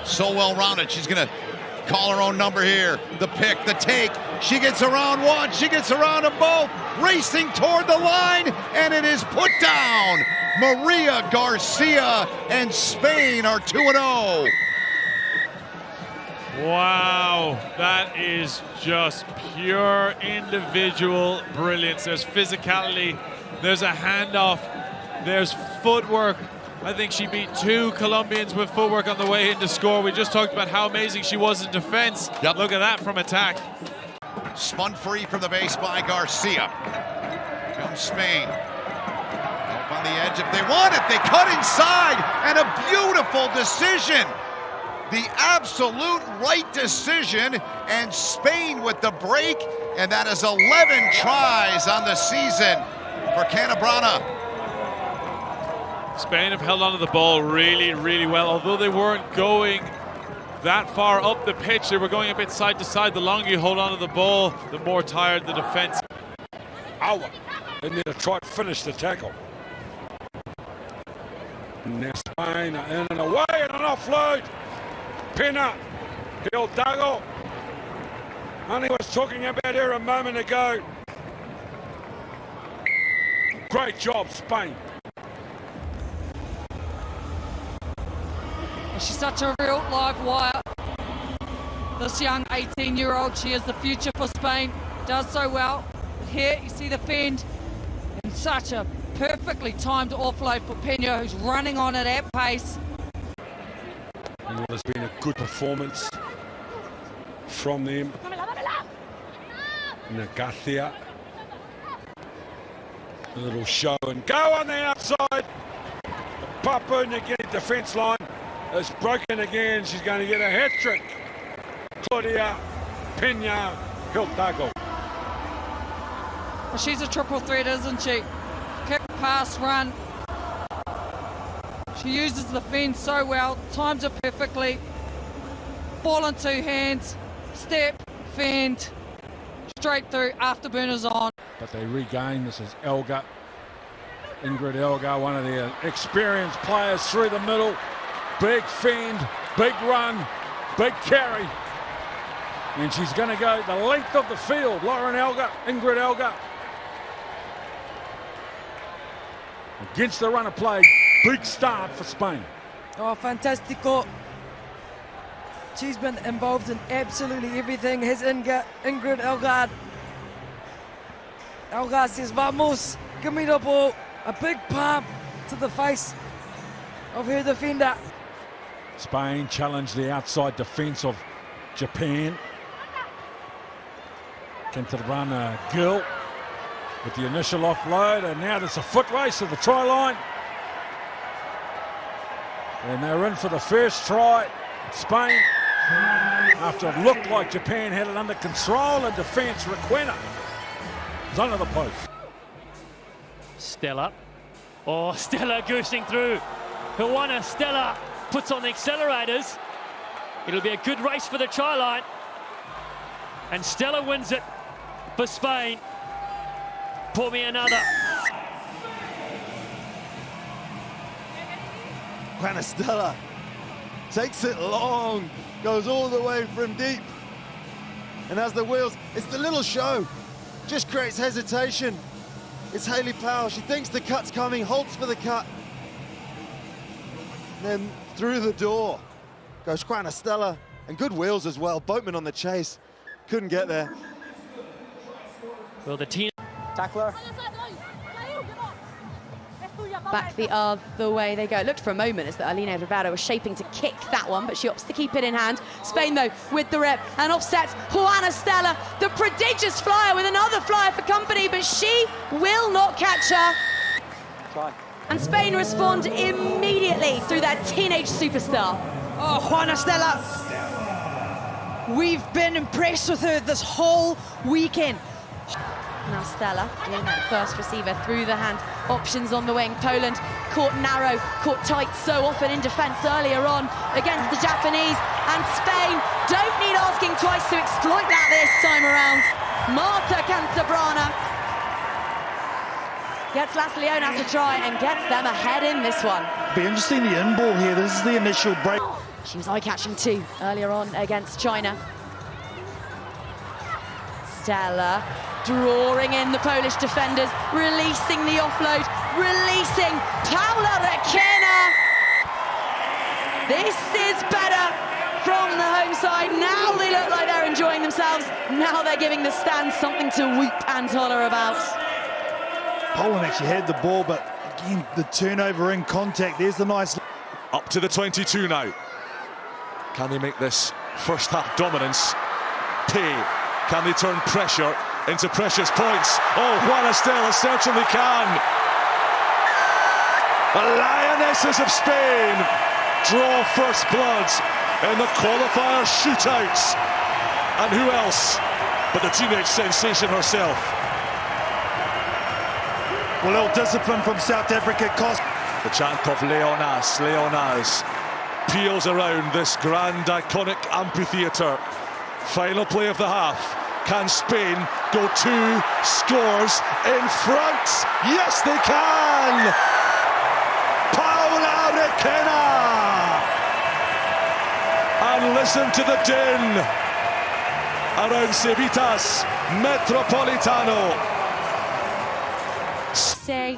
so well-rounded. She's going to call her own number here. The pick, the take. She gets around one. She gets around them both. Racing toward the line, and it is put down. Maria Garcia and Spain are 2-0. Wow, that is just pure individual brilliance. There's physicality, there's a handoff, there's footwork. I think she beat 2 Colombians with footwork on the way in to score. We just talked about how amazing she was in defense. Yep. Look at that from attack. Spun free from the base by Garcia. Comes Spain. Up on the edge if they want it. They cut inside, and a beautiful decision. The absolute right decision, and Spain with the break, and that is 11 tries on the season for Canabrana. Spain have held onto the ball really, really well. Although they weren't going that far up the pitch, they were going a bit side to side. The longer you hold onto the ball, the more tired the defense. Awa, and then try to finish the tackle. Now Spain are in and away, and an offload. Marta Hidalgo. Honey was talking about her a moment ago. Great job, Spain. She's such a real live wire. This young 18-year-old, she is the future for Spain. Does so well. But here you see the fend, and such a perfectly timed offload for Peña, who's running on it at pace. And it has been a good performance from them. Nagathia. A little show and go on the outside. Papua New Guinea defence line is broken again. She's going to get a hat-trick. Claudia Hidalgo. Well, she's a triple threat, isn't she? Kick, pass, run. She uses the fend so well, times it perfectly. Ball in 2 hands, step, fend, straight through, afterburners on. But they regain. This is Elga. Ingrid Elga, one of their experienced players through the middle. Big fend, big run, big carry. And she's going to go the length of the field. Lauren Elga, Ingrid Elga. Against the run of play. Big start for Spain. Oh, fantastico. She's been involved in absolutely everything. Has Ingrid Elga. Elga says, vamos, give me the ball. A big palm to the face of her defender. Spain challenged the outside defence of Japan. Marta Gil with the initial offload, and now there's a foot race to the try line. And they're in for the first try. Spain, after it looked like Japan had it under control in defence, Requena is under the post. Stella. Oh, Stella goosing through. Juana Stella puts on the accelerators. It'll be a good race for the try line. And Stella wins it for Spain. Pour me another. Juana Stella takes it long, goes all the way from deep. And as the wheels, it's the little show, just creates hesitation. It's Hayley Powell, she thinks the cut's coming, halts for the cut. Then through the door goes Juana Stella, and good wheels as well. Boatman on the chase, couldn't get there. Well, the team tackler. Back the other way they go. It looked for a moment as that Alina Rivera was shaping to kick that one, but she opts to keep it in hand. Spain, though, with the rep and offsets Juana Stella, the prodigious flyer, with another flyer for company, but she will not catch her. Try. And Spain respond immediately through their teenage superstar. Oh, Juana Stella. We've been impressed with her this whole weekend. Now Stella, in that first receiver through the hands, options on the wing. Poland caught narrow, caught tight so often in defence earlier on against the Japanese. And Spain don't need asking twice to exploit that this time around. Marta Canabrana gets Las Leonas a try and gets them ahead in this one. Be interesting, the in ball here. This is the initial break. She was eye-catching too earlier on against China. Stella drawing in the Polish defenders, releasing the offload, releasing Paula Rekena. This is better from the home side. Now they look like they're enjoying themselves. Now they're giving the stands something to whoop and holler about. Poland actually had the ball, but again, the turnover in contact. There's the nice... Up to the 22 now. Can they make this first half dominance pay? Can they turn pressure into precious points? Oh, Juana Stella certainly can. The Lionesses of Spain draw first blood in the qualifier shootouts. And who else but the teenage sensation herself? Well, ill discipline from South Africa cost. The chant of Leonas peals around this grand, iconic amphitheatre. Final play of the half. Can Spain go 2 scores in front? Yes, they can! Paula Rekena! And listen to the din around Civitas Metropolitano. Say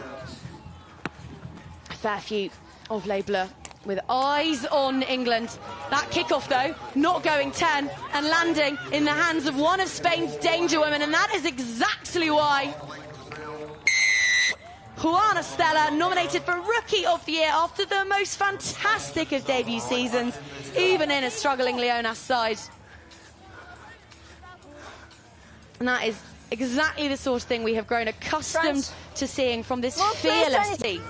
a fair few of Les Bleus with eyes on England. That kickoff, though, not going 10 and landing in the hands of one of Spain's danger women, and that is exactly why Juana Stella nominated for Rookie of the Year after the most fantastic of debut seasons, even in a struggling Leonas side. And that is exactly the sort of thing we have grown accustomed to seeing from this fearless team.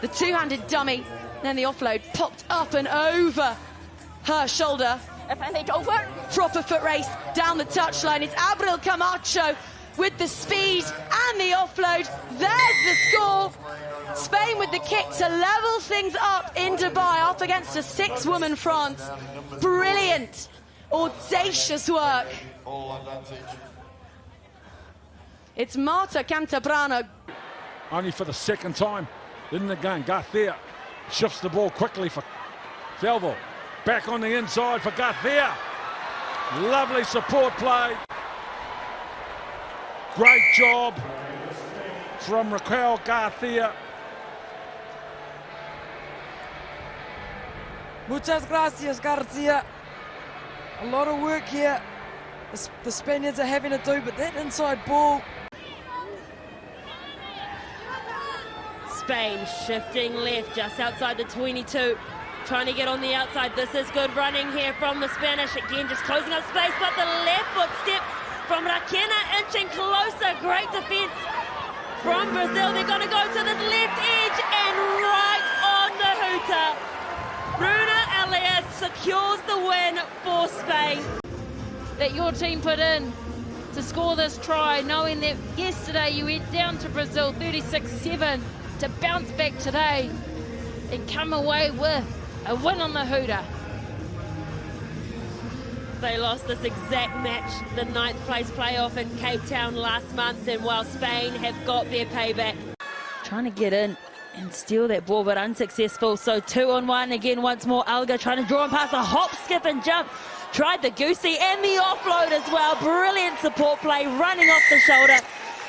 The two-handed dummy, then the offload popped up and over her shoulder. Proper foot race down the touchline. It's Abril Camacho with the speed and the offload. There's the score. Spain with the kick to level things up in Dubai, up against a 6-woman France. Brilliant, audacious work. It's Marta Cantabrano. Only for the second time in the game. Garcia shifts the ball quickly for Salvo. Back on the inside for Garcia. Lovely support play. Great job from Raquel Garcia. Muchas gracias, Garcia. A lot of work here the Spaniards are having to do, but that inside ball. Spain shifting left just outside the 22, trying to get on the outside. This is good running here from the Spanish. Again, just closing up space, but the left foot step from Rekena inching closer. Great defense from Brazil. They're going to go to this left edge and right on the hooter. Bruna Elias secures the win for Spain. That your team put in to score this try, knowing that yesterday you went down to Brazil 36-7 to bounce back today and come away with a win on the hooter. They lost this exact match, the 9th place playoff in Cape Town last month, and while Spain have got their payback. Trying to get in and steal that ball, but unsuccessful. So 2-on-1 again once more. Alga trying to draw him past a hop, skip and jump. Tried the goosey and the offload as well. Brilliant support play running off the shoulder.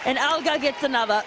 And Alga gets another.